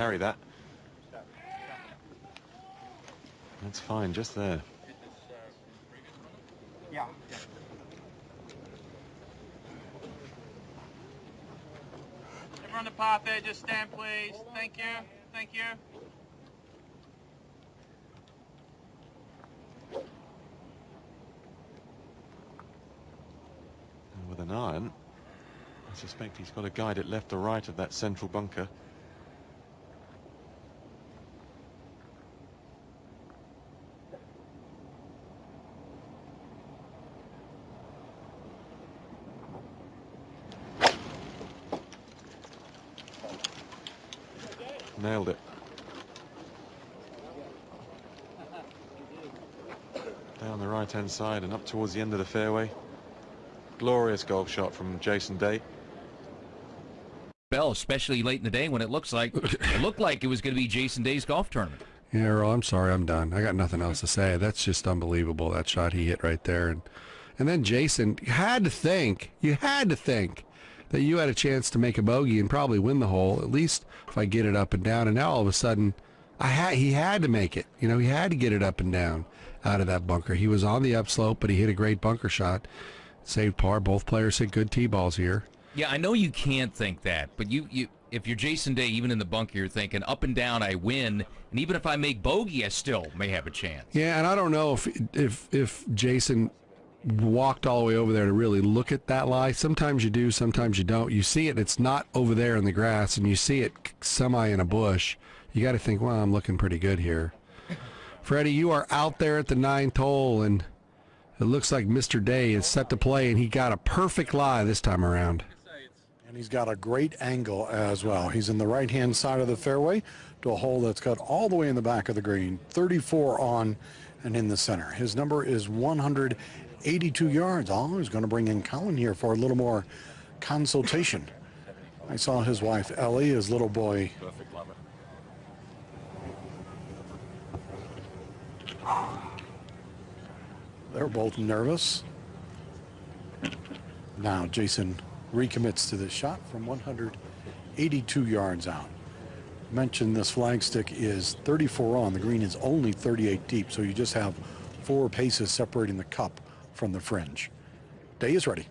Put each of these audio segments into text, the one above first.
Carry that. That's fine, just there. Yeah. Everyone on the path there, just stand, please. Thank you. Thank you. And with an iron, I suspect he's got to guide it left or right of that central bunker. Nailed it. Down the right-hand side and up towards the end of the fairway. Glorious golf shot from Jason Day. Bell, especially late in the day when it looked like it was going to be Jason Day's golf tournament. Yeah, Earl, I'm sorry, I'm done. I got nothing else to say. That's just unbelievable, that shot he hit right there. And then Jason, you had to think that you had a chance to make a bogey and probably win the hole, at least if I get it up and down. And now all of a sudden, he had to make it. You know, he had to get it up and down out of that bunker. He was on the upslope, but he hit a great bunker shot. Saved par. Both players hit good tee balls here. Yeah, I know you can't think that, but if you're Jason Day, even in the bunker, you're thinking up and down, I win, and even if I make bogey, I still may have a chance. Yeah, and I don't know if Jason walked all the way over there to really look at that lie. Sometimes you do, sometimes you don't. You see it, it's not over there in the grass, and you see it semi in a bush. You got to think, well, I'm looking pretty good here. Freddie, you are out there at the 9th hole, and it looks like Mr. Day is set to play, and he got a perfect lie this time around. And he's got a great angle as well. He's in the right-hand side of the fairway to a hole that's cut all the way in the back of the green, 34 on and in the center. His number is 182 yards. Oh, he's going to bring in Colin here for a little more consultation. I saw his wife, Ellie, his little boy. They're both nervous. Now Jason recommits to this shot from 182 yards out. Mentioned this flagstick is 34 on. The green is only 38 deep, so you just have 4 paces separating the cup from the fringe. Day is ready.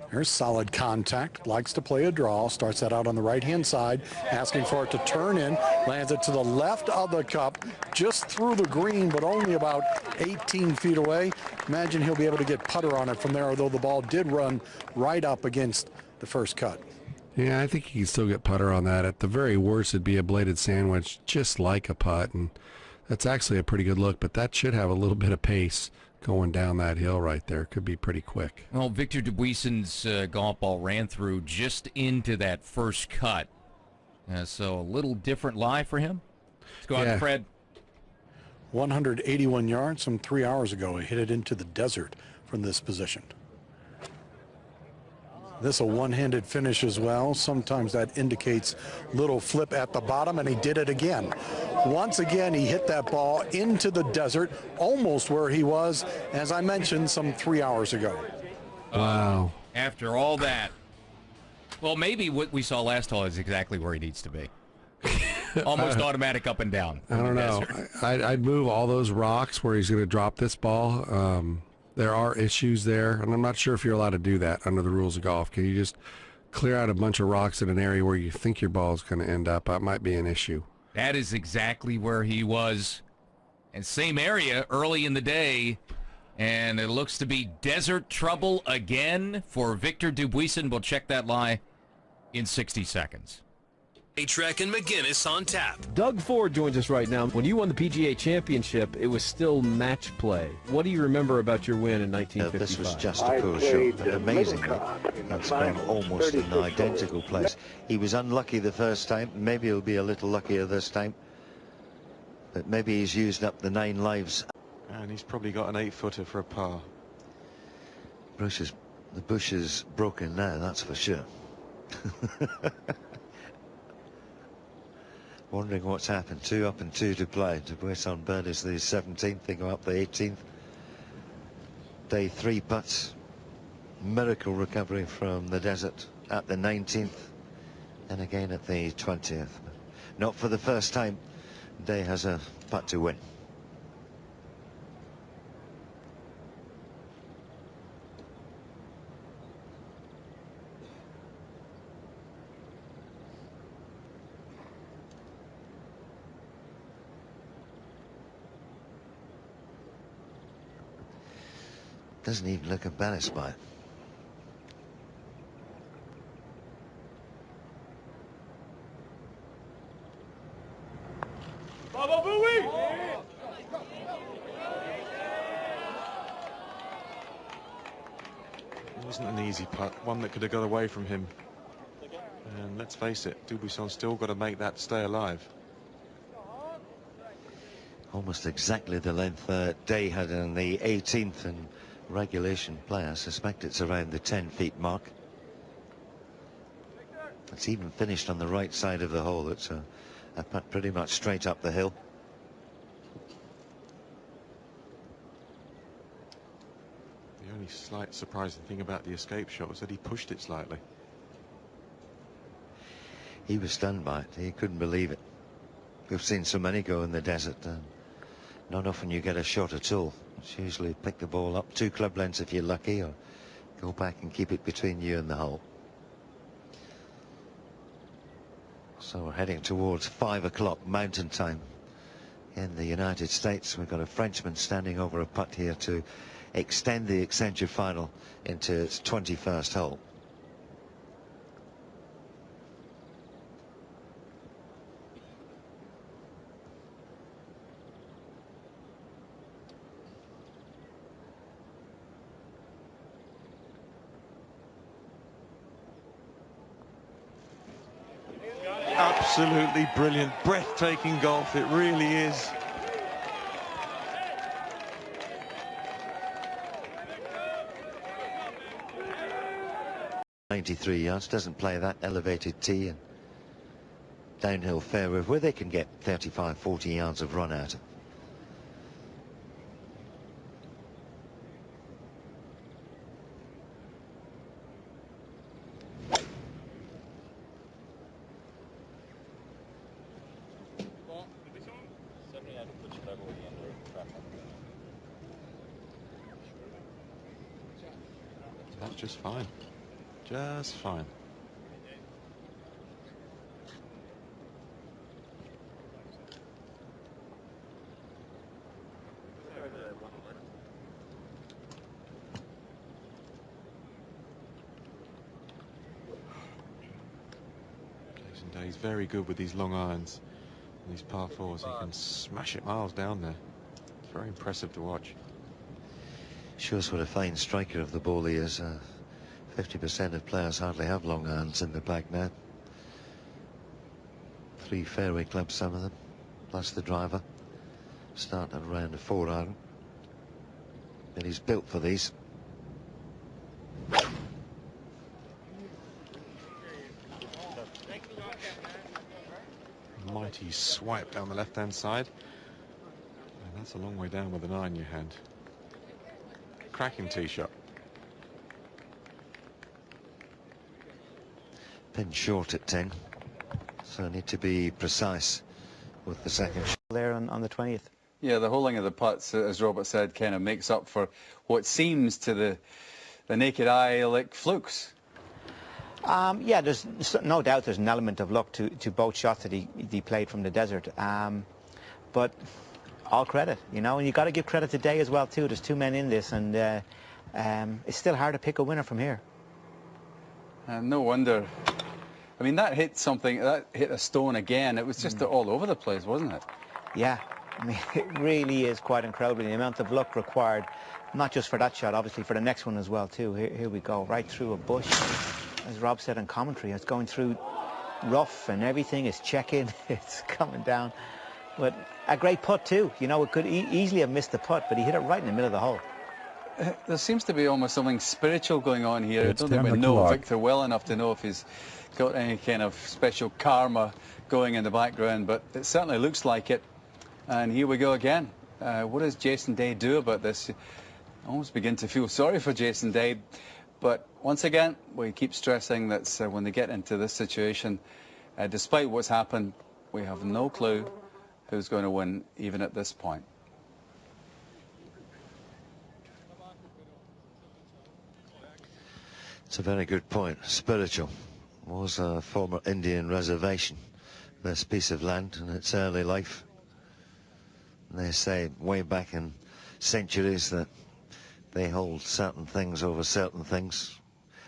Here's solid contact, likes to play a draw, starts that out on the right-hand side, asking for it to turn in, lands it to the left of the cup, just through the green, but only about 18 feet away. Imagine he'll be able to get putter on it from there, although the ball did run right up against the first cut. Yeah, I think he can still get putter on that. At the very worst, it'd be a bladed sandwich, just like a putt, and that's actually a pretty good look, but that should have a little bit of pace going down that hill right there. Could be pretty quick. Well, Victor Dubuisson's golf ball ran through just into that first cut. So a little different lie for him. Let's go out to Fred. 181 yards some 3 hours ago. He hit it into the desert from this position. This a one-handed finish as well. Sometimes that indicates little flip at the bottom, and he did it again. Once again, he hit that ball into the desert, almost where he was, as I mentioned, some 3 hours ago. Wow. After all that. Well, maybe what we saw last hole is exactly where he needs to be. Almost automatic up and down. I don't know. I'd move all those rocks where he's going to drop this ball. There are issues there, and I'm not sure if you're allowed to do that under the rules of golf. Can you just clear out a bunch of rocks in an area where you think your ball is going to end up? That might be an issue. That is exactly where he was. And same area early in the day. And it looks to be desert trouble again for Victor Dubuisson. We'll check that lie in 60 seconds. Trek and McGinnis on tap. Doug Ford joins us right now. When you won the PGA Championship, it was still match play. What do you remember about your win in 1955? This was just a cool shot, but amazingly, that's gone almost in an identical place. He was unlucky the first time. Maybe he'll be a little luckier this time. But maybe he's used up the 9 lives. And he's probably got an 8-footer for a par. The bush is broken now, that's for sure. Wondering what's happened. 2 up and 2 to play. Dubuisson birdies the 17th. They go up the 18th. Day 3 putts. Miracle recovery from the desert at the 19th. And again at the 20th. Not for the first time. Day has a putt to win. Doesn't even look embarrassed by it. It wasn't an easy putt, one that could have got away from him. And let's face it, Dubuisson still got to make that stay alive. Almost exactly the length Day had in the 18th and regulation play. I suspect it's around the 10 feet mark. It's even finished on the right side of the hole. It's a putt pretty much straight up the hill. The only slight surprising thing about the escape shot was that he pushed it slightly. He was stunned by it. He couldn't believe it. We've seen so many go in the desert. Not often you get a shot at all. It's usually pick the ball up 2 club lengths if you're lucky, or go back and keep it between you and the hole. So we're heading towards 5 o'clock mountain time in the United States. We've got a Frenchman standing over a putt here to extend the Accenture final into its 21st hole. Absolutely brilliant, breathtaking golf, it really is. .93 yards, doesn't play that elevated tee and downhill fairway where they can get 35-40 yards of run out of. That's just fine. Just fine. Jason Day's very good with these long irons and these par fours. He can smash it miles down there. It's very impressive to watch. Shows what a fine striker of the ball he is. 50% of players hardly have long irons in the bag now. 3 fairway clubs, some of them, plus the driver. Start at around a 4 iron. And he's built for these. Mighty swipe down the left-hand side. And that's a long way down with an iron in your hand. Cracking tee shot. Pin short at 10. So need to be precise with the second shot. There on the 20th. Yeah, the holding of the putts, as Robert said, kind of makes up for what seems to the naked eye like flukes. Yeah, there's no doubt there's an element of luck to both shots that he played from the desert. But all credit, you know, and you got to give credit to Day as well too. There's 2 men in this, and it's still hard to pick a winner from here. No wonder. I mean, that hit something, that hit a stone again. It was just all over the place, wasn't it? Yeah, I mean, it really is quite incredible, the amount of luck required, not just for that shot, obviously for the next one as well too. Here we go, right through a bush. As Rob said in commentary, it's going through rough and everything is checking, it's coming down. But a great putt too, you know, it could easily have missed the putt, but he hit it right in the middle of the hole. There seems to be almost something spiritual going on here. I don't think we know Victor well enough to know if he's got any kind of special karma going in the background, but it certainly looks like it. And here we go again. What does Jason Day do about this? I almost begin to feel sorry for Jason Day. But once again, we keep stressing that when they get into this situation, Despite what's happened, we have no clue who's going to win, even at this point. It's a very good point. Spiritual was a former Indian reservation, this piece of land in its early life. And they say way back in centuries that they hold certain things over certain things.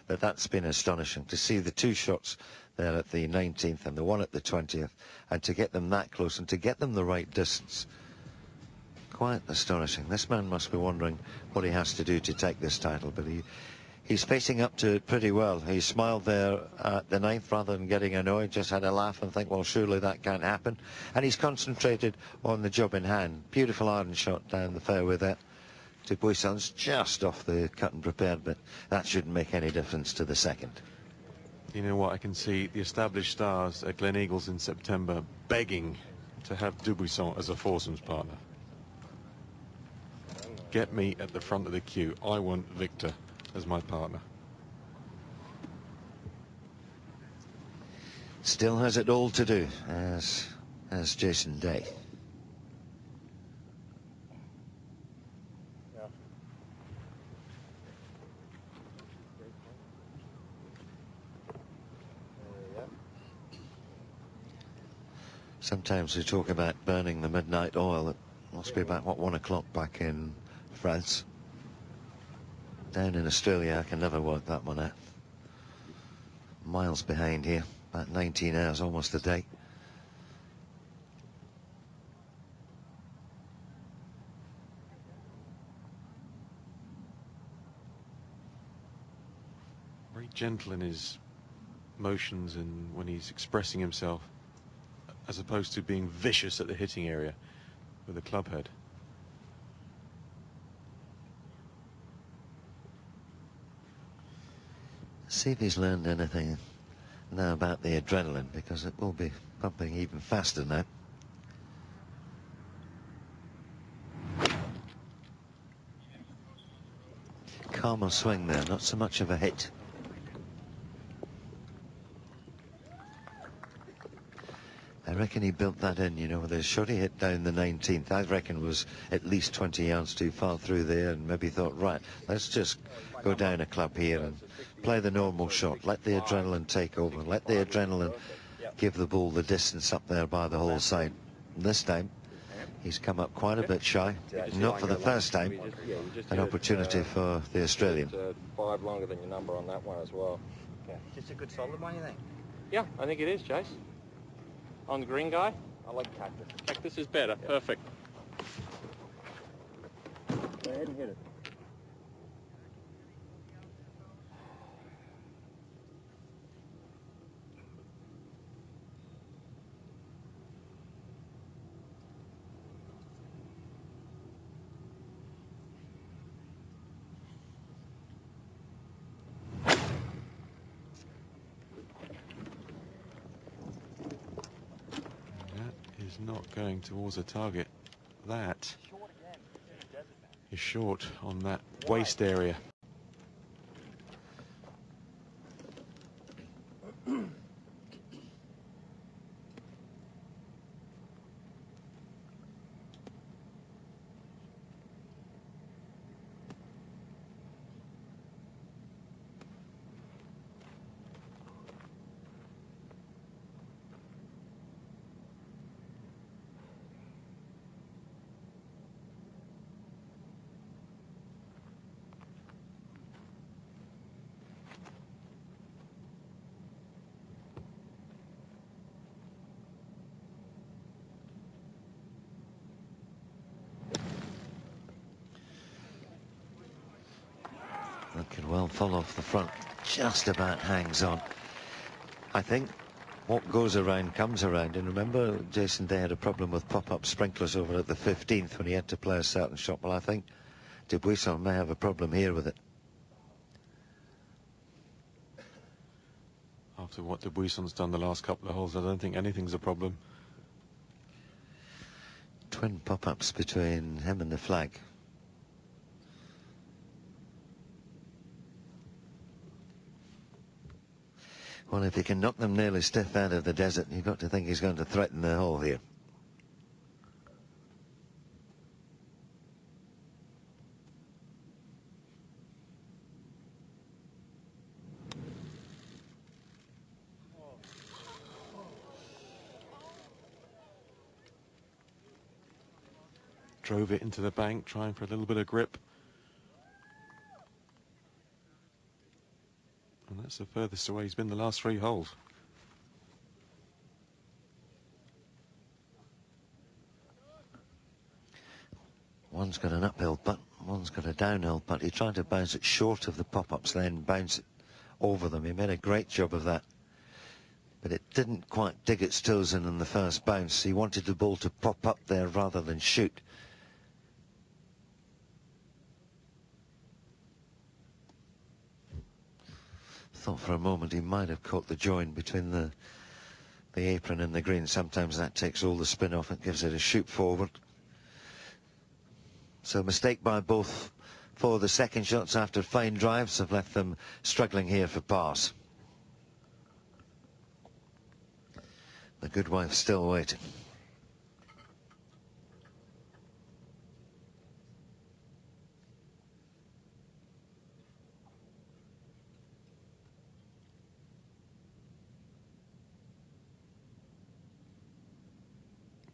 But that's been astonishing to see the two shots there at the 19th and the one at the 20th, and to get them that close and to get them the right distance. Quite astonishing. This man must be wondering what he has to do to take this title, but he's facing up to it pretty well. He smiled there at the 9th rather than getting annoyed, just had a laugh and think, well, surely that can't happen. And he's concentrated on the job in hand. Beautiful iron shot down the fairway there. Dubuisson's just off the cut and prepared, but that shouldn't make any difference to the second. You know what, I can see the established stars at Glen Eagles in September begging to have Dubuisson as a foursomes partner. Get me at the front of the queue. I want Victor as my partner. Still has it all to do, as Jason Day. Sometimes we talk about burning the midnight oil. It must be about, what, 1 o'clock back in France. Down in Australia, I can never work that one out. Miles behind here, about 19 hours, almost a day. Very gentle in his motions and when he's expressing himself, as opposed to being vicious at the hitting area with a club head. See if he's learned anything now about the adrenaline, because it will be pumping even faster now. Calmer swing there, not so much of a hit. I reckon he built that in, you know, with a shot he hit down the 19th. I reckon was at least 20 yards too far through there, and maybe thought, right, let's just go down a club here and play the normal shot. Let the adrenaline take over. Let the adrenaline give the ball the distance up there by the whole side. And this time, he's come up quite a bit shy. Not for the first time. An opportunity for the Australian. 5 longer than your number on that one as well. Just a good solid one, you think? Yeah, I think it is, Chase. On the green guy? I like cactus. Cactus is better. Yeah. Perfect. Go ahead and hit it. Not going towards a target. That is short on that waist area. That could well fall off the front. Just about hangs on. I think what goes around comes around. And remember, Jason Day had a problem with pop-up sprinklers over at the 15th when he had to play a certain shot. Well, I think Dubuisson may have a problem here with it. After what Dubuisson's done the last couple of holes, I don't think anything's a problem. Twin pop-ups between him and the flag. Well, if he can knock them nearly stiff out of the desert, you've got to think he's going to threaten the hole here. Drove it into the bank, trying for a little bit of grip. And that's the furthest away he's been the last 3 holes. One's got an uphill putt, one's got a downhill putt. He tried to bounce it short of the pop-ups, then bounce it over them. He made a great job of that. But it didn't quite dig its toes in the first bounce. He wanted the ball to pop up there rather than shoot. Thought for a moment he might have caught the join between the apron and the green. Sometimes that takes all the spin off and gives it a shoot forward. So mistake by both for the second shots after fine drives have left them struggling here for pars. The good wife still waiting.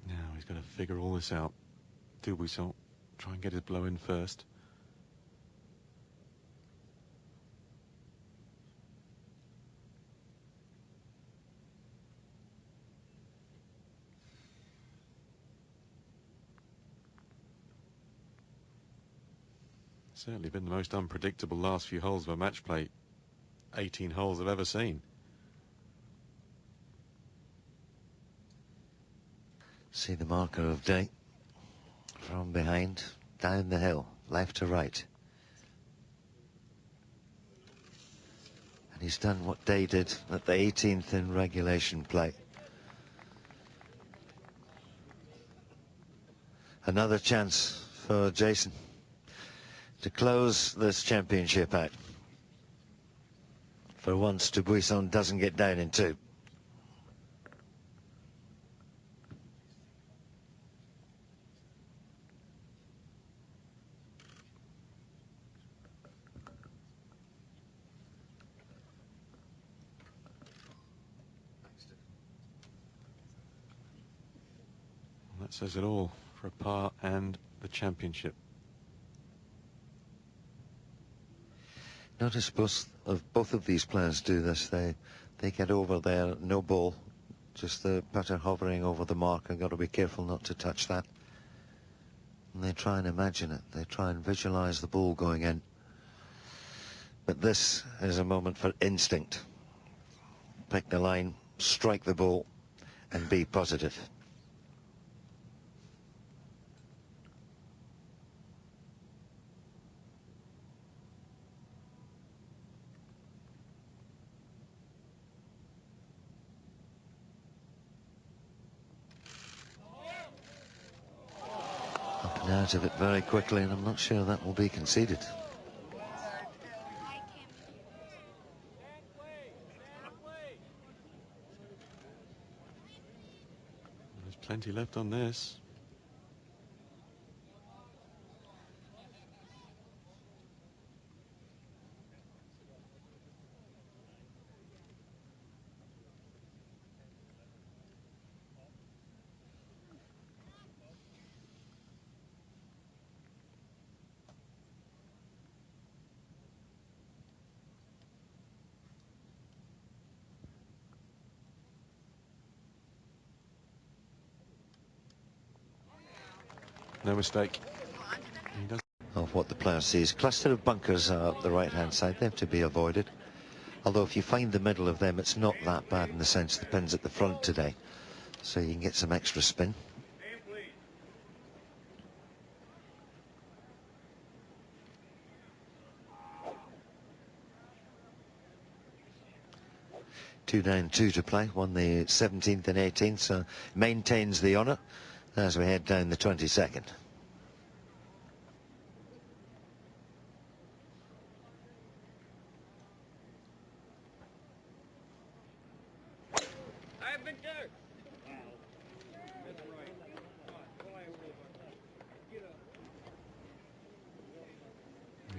Now he's got to figure all this out. Dubuisson, try and get his blow in first. Certainly been the most unpredictable last few holes of a match play 18 holes I've ever seen. See the marker of day from behind, down the hill, left to right. And he's done what Day did at the 18th in regulation play. Another chance for Jason to close this championship out. For once, Dubuisson doesn't get down in 2. That says it all for a par and the championship. Notice both of these players do this. They get over there, no ball, just the putter hovering over the mark, and got to be careful not to touch that. And they try and imagine it. They try and visualize the ball going in. But this is a moment for instinct. Pick the line, strike the ball, and be positive. Up and out of it very quickly, and I'm not sure that will be conceded. There's plenty left on this. No mistake. He does. Of what the player sees. Cluster of bunkers are up the right-hand side. They have to be avoided. Although if you find the middle of them, it's not that bad in the sense the pin's at the front today. So you can get some extra spin. Two down, 2 to play. Won the 17th and 18th, so maintains the honour as we head down the 22nd.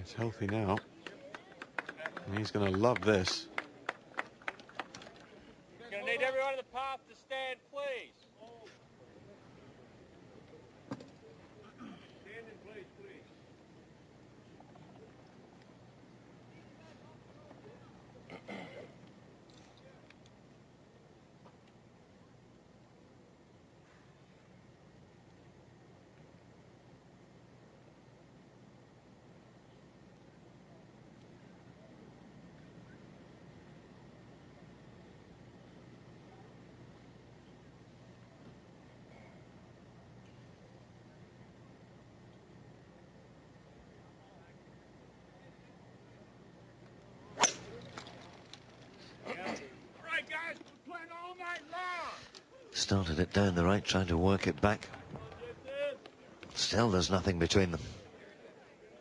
He's healthy now. And he's going to love this. Going to need everyone in the path to stand, please. Stand in place, please. Started it down the right, trying to work it back. Still, there's nothing between them.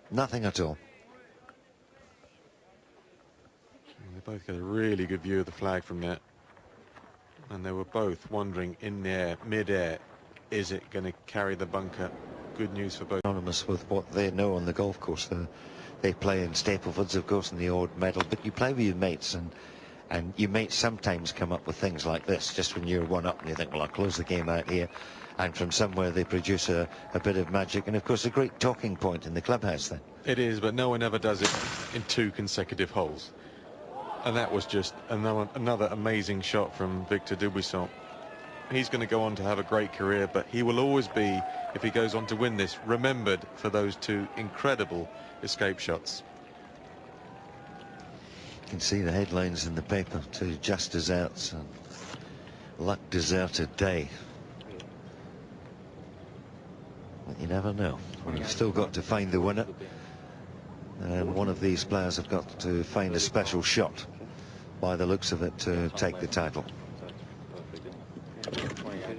Nothing at all. They both get a really good view of the flag from there. And they were both wondering in the air, mid-air, is it going to carry the bunker? Good news for both. Anonymous with what they know on the golf course. They play in Staplefords, of course, in the odd medal, but you play with your mates, and your mates sometimes come up with things like this, just when you're one up and you think, well, I'll close the game out here. And from somewhere they produce a bit of magic, and of course a great talking point in the clubhouse then. It is, but no one ever does it in 2 consecutive holes. And that was just another amazing shot from Victor Dubuisson. He's going to go on to have a great career, but he will always be, if he goes on to win this, remembered for those 2 incredible escape shots. You can see the headlines in the paper, 2 just desserts and luck deserted day. But you never know. You've still got to find the winner, and one of these players have got to find a special shot, by the looks of it, to take the title.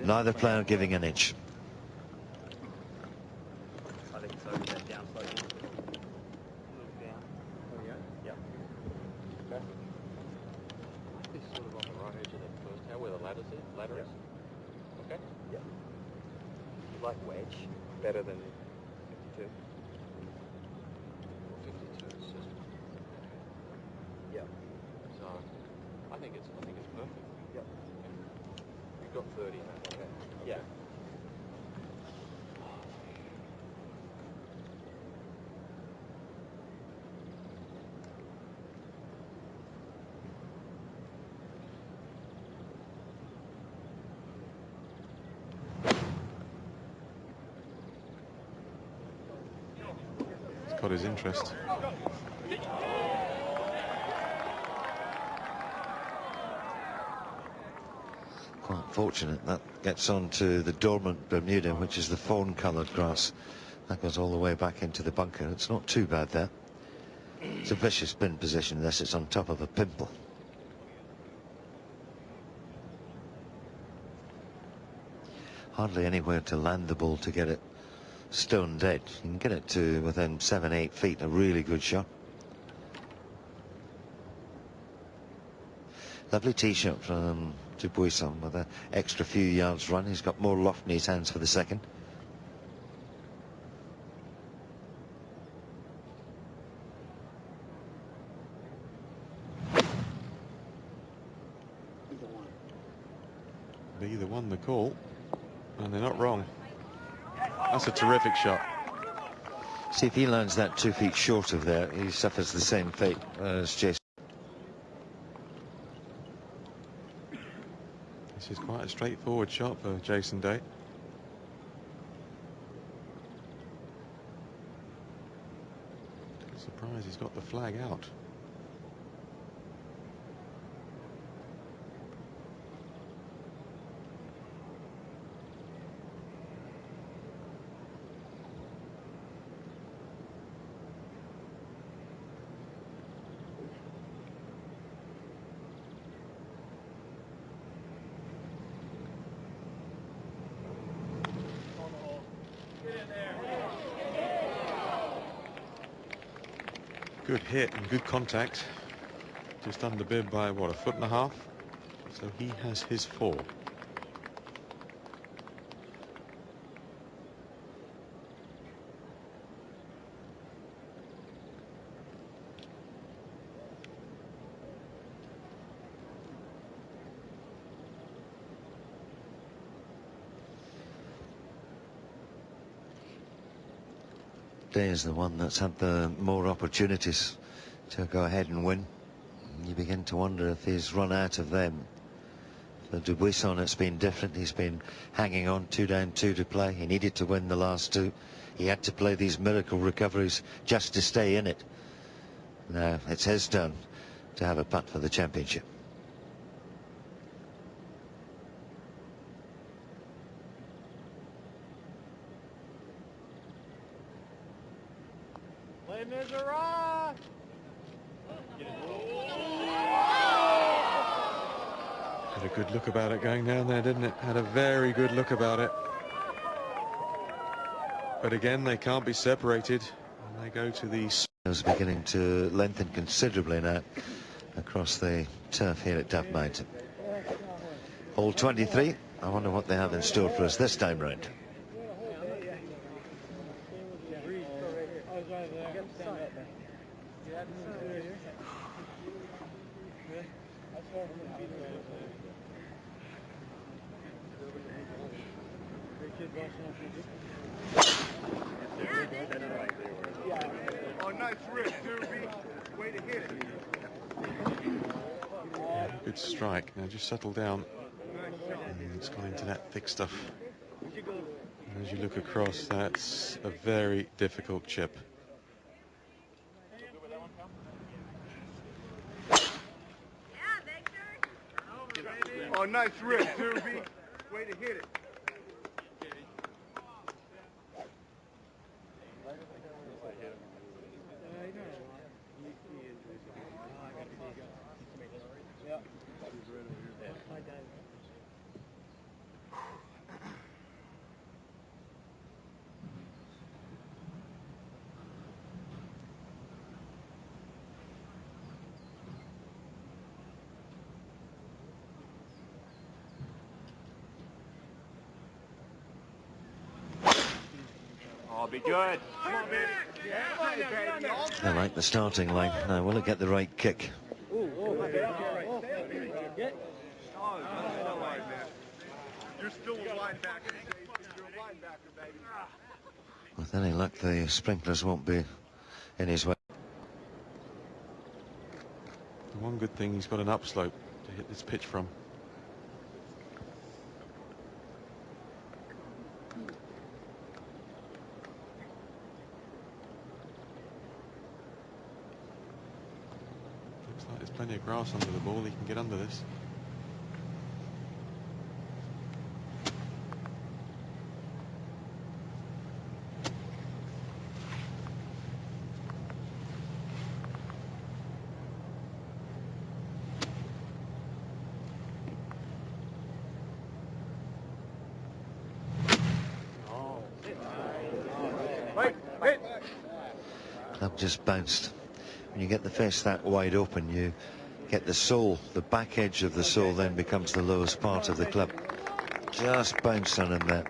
Neither player giving an inch. Like wedge, better than 52. 52 is just, yeah. So I think it's perfect. Yep. You've got 30 now. Okay. Yeah. Got his interest. Quite fortunate that gets on to the dormant Bermuda, which is the fawn-coloured grass. That goes all the way back into the bunker. It's not too bad there. It's a vicious pin position unless it's on top of a pimple. Hardly anywhere to land the ball to get it stone dead. You can get it to within 7-8 feet, a really good shot. Lovely tee shot from Dubuisson with an extra few yards run. He's got more loft in his hands for the second. They either won the call, and they're not wrong. That's a terrific shot. See, if he lands that 2 feet short of there, he suffers the same fate as Jason. This is quite a straightforward shot for Jason Day. Surprised he's got the flag out. Good hit and good contact. Just under bib by, what, 1.5 feet? So he has his 4. day is the one that's had the more opportunities to go ahead and win. You begin to wonder if he's run out of them. For Dubuisson, it's been different. He's been hanging on, 2 down, 2 to play. He needed to win the last 2. He had to play these miracle recoveries just to stay in it. Now it's his turn to have a putt for the championship. Had a good look about it going down there, didn't it? Had a very good look about it. But again, they can't be separated. And they go to the... It's beginning to lengthen considerably now across the turf here at Dove Mountain. Hole 23. I wonder what they have in store for us this time round. Oh, nice rip, Dubuisson. Way to hit it. Good strike. Now just settle down. And it's gone into that thick stuff. And as you look across, that's a very difficult chip. Oh, nice rip, Dubuisson. Way to hit it. Oh, be good. Come on, baby. I like the starting line. Now, will it get the right kick? You're still a linebacker. You're a linebacker, baby. With any luck, the sprinklers won't be in his way. The one good thing, he's got an upslope to hit this pitch from. Looks like there's plenty of grass under the ball. He can get under this. Club just bounced. When you get the face that wide open, you get the sole, the back edge of the sole then becomes the lowest part of the club. Just bounced on in there.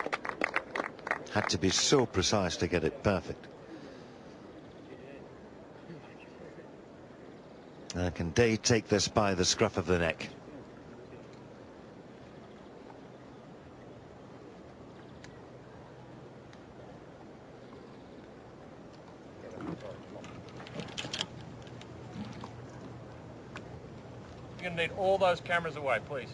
Had to be so precise to get it perfect. Now, can Day take this by the scruff of the neck? You're going to need all those cameras away, please.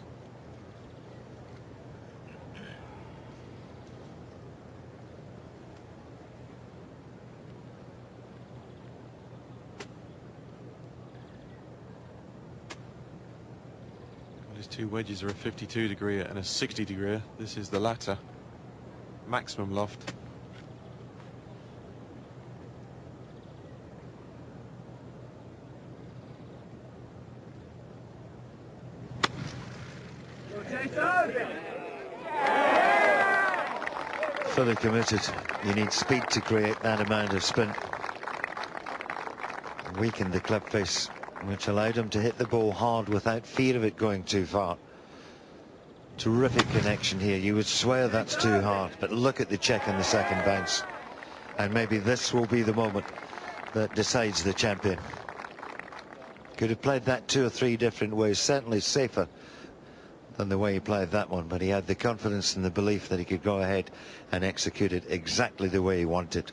Well, his 2 wedges are a 52 degree and a 60 degree. This is the latter. Maximum loft. Fully committed. You need speed to create that amount of spin. Weakened the club face, which allowed him to hit the ball hard without fear of it going too far. Terrific connection here. You would swear that's too hard, but look at the check in the second bounce. And maybe this will be the moment that decides the champion. Could have played that 2 or 3 different ways, certainly safer than the way he played that one, but he had the confidence and the belief that he could go ahead and execute it exactly the way he wanted.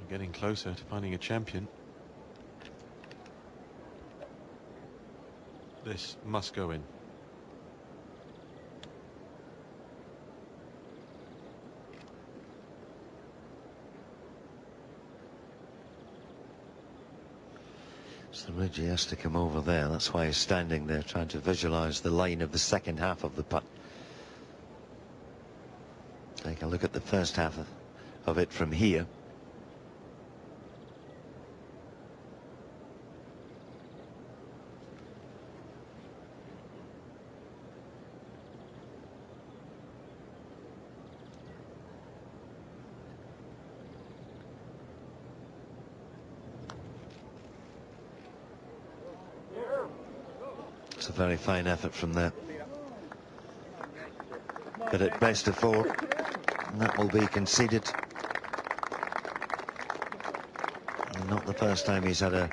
We're getting closer to finding a champion. This must go in. So Reggie has to come over there. That's why he's standing there trying to visualize the line of the second half of the putt. Take a look at the first half of it from here. It's a very fine effort from there. But at best of 4, and that will be conceded. And not the first time he's had a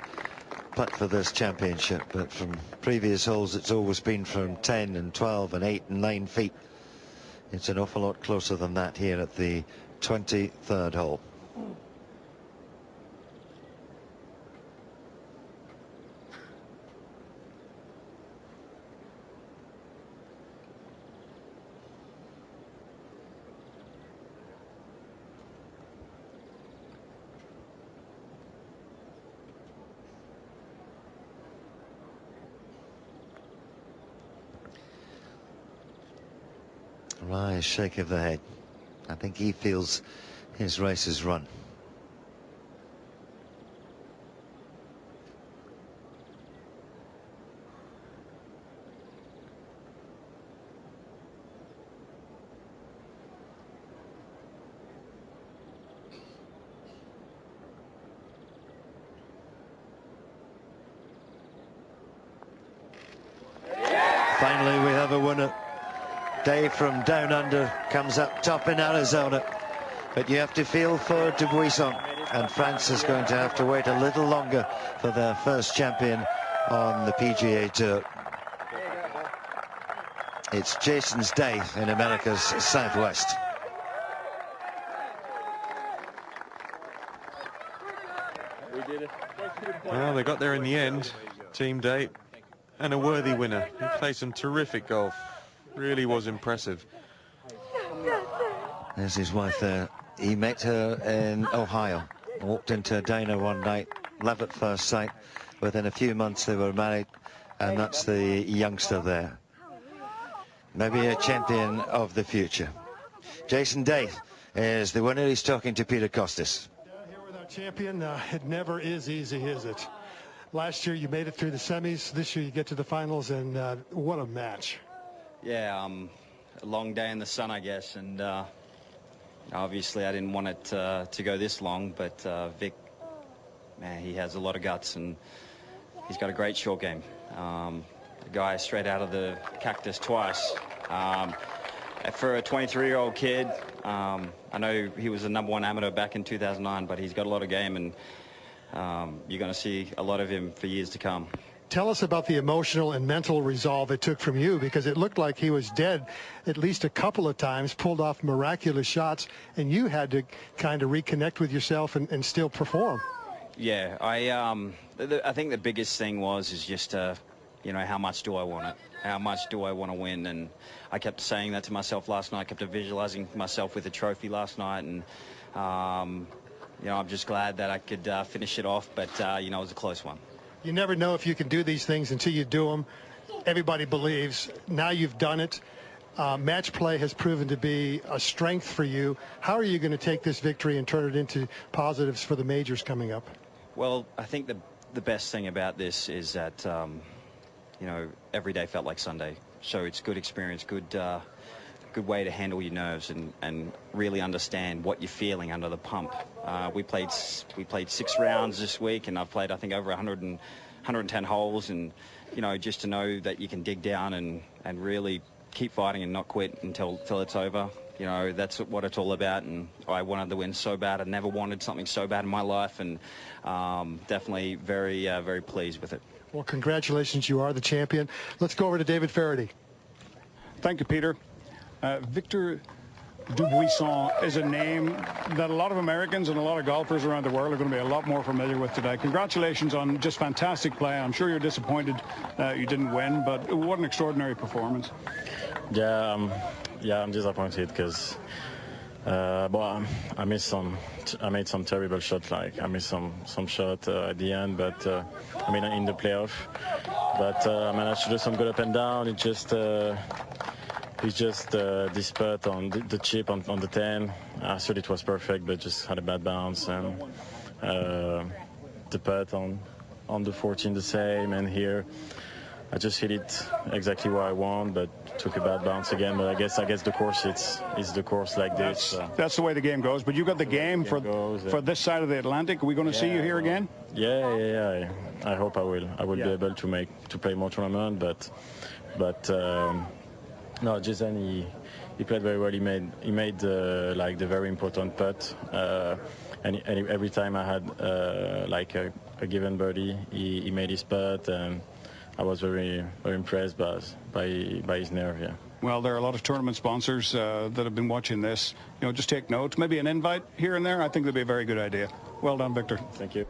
putt for this championship, but from previous holes it's always been from 10 and 12 and 8 and 9 feet. It's an awful lot closer than that here at the 23rd hole. Right, shake of the head. I think he feels his race is run. Finally, we have a winner. Dave from Down Under comes up top in Arizona. But you have to feel for Dubuisson. And France is going to have to wait a little longer for their first champion on the PGA Tour. It's Jason's day in America's Southwest. Well, they got there in the end. Team Day. And a worthy winner. He played some terrific golf. Really was impressive. There's his wife there. He met her in Ohio. Walked into a diner one night. Love at first sight. Within a few months they were married. And that's the youngster there. Maybe a champion of the future. Jason Day is the winner. He's talking to Peter Costas. Here with our champion. It never is easy, is it? Last year you made it through the semis. This year you get to the finals, and what a match. Yeah, a long day in the sun, I guess, and obviously I didn't want it to go this long, but Vic, man, he has a lot of guts, and he's got a great short game. The guy straight out of the cactus twice. For a 23-year-old kid, I know he was the #1 amateur back in 2009, but he's got a lot of game, and you're going to see a lot of him for years to come. Tell us about the emotional and mental resolve it took from you, because it looked like he was dead at least a couple of times, pulled off miraculous shots, and you had to kind of reconnect with yourself and still perform. Yeah, I think the biggest thing is just, you know, how much do I want it? How much do I want to win? And I kept saying that to myself last night. I kept visualizing myself with a trophy last night, and you know, I'm just glad that I could finish it off, but you know, it was a close one. You never know if you can do these things until you do them. Everybody believes. Now you've done it. Match play has proven to be a strength for you. How are you going to take this victory and turn it into positives for the majors coming up? Well, I think the best thing about this is that, you know, every day felt like Sunday. So it's good experience, good way to handle your nerves and really understand what you're feeling under the pump. We played 6 rounds this week, and I've played, I think, over 110 holes, and you know, just to know that you can dig down and really keep fighting and not quit until it's over. You know, that's what it's all about, and I wanted to win so bad. I never wanted something so bad in my life, and definitely very, very pleased with it. Well, congratulations, you are the champion. Let's go over to David Faraday. Thank you, Peter. Victor Dubuisson is a name that a lot of Americans and a lot of golfers around the world are going to be a lot more familiar with today. Congratulations on just fantastic play. I'm sure you're disappointed you didn't win, but what an extraordinary performance. Yeah, I'm disappointed because I missed some. I made some terrible shots. Like I missed some shot at the end, but I mean in the playoff. But I managed to do some good up and down. It just this putt on the chip on the 10. I thought it was perfect, but just had a bad bounce, and the putt on the 14 the same, and here I just hit it exactly where I want, but took a bad bounce again. But I guess the course is the course like this. That's the way the game goes. But you got the game for this side of the Atlantic. Are we going to see you here again? Yeah. I hope I will. I will be able to play more tournament, but no, Jason he played very well. He made like the very important putt, and every time I had like a given birdie, he made his putt, and I was very impressed by his nerve. Yeah. Well, there are a lot of tournament sponsors that have been watching this. Just take note. Maybe an invite here and there. I think that'd be a very good idea. Well done, Victor. Thank you.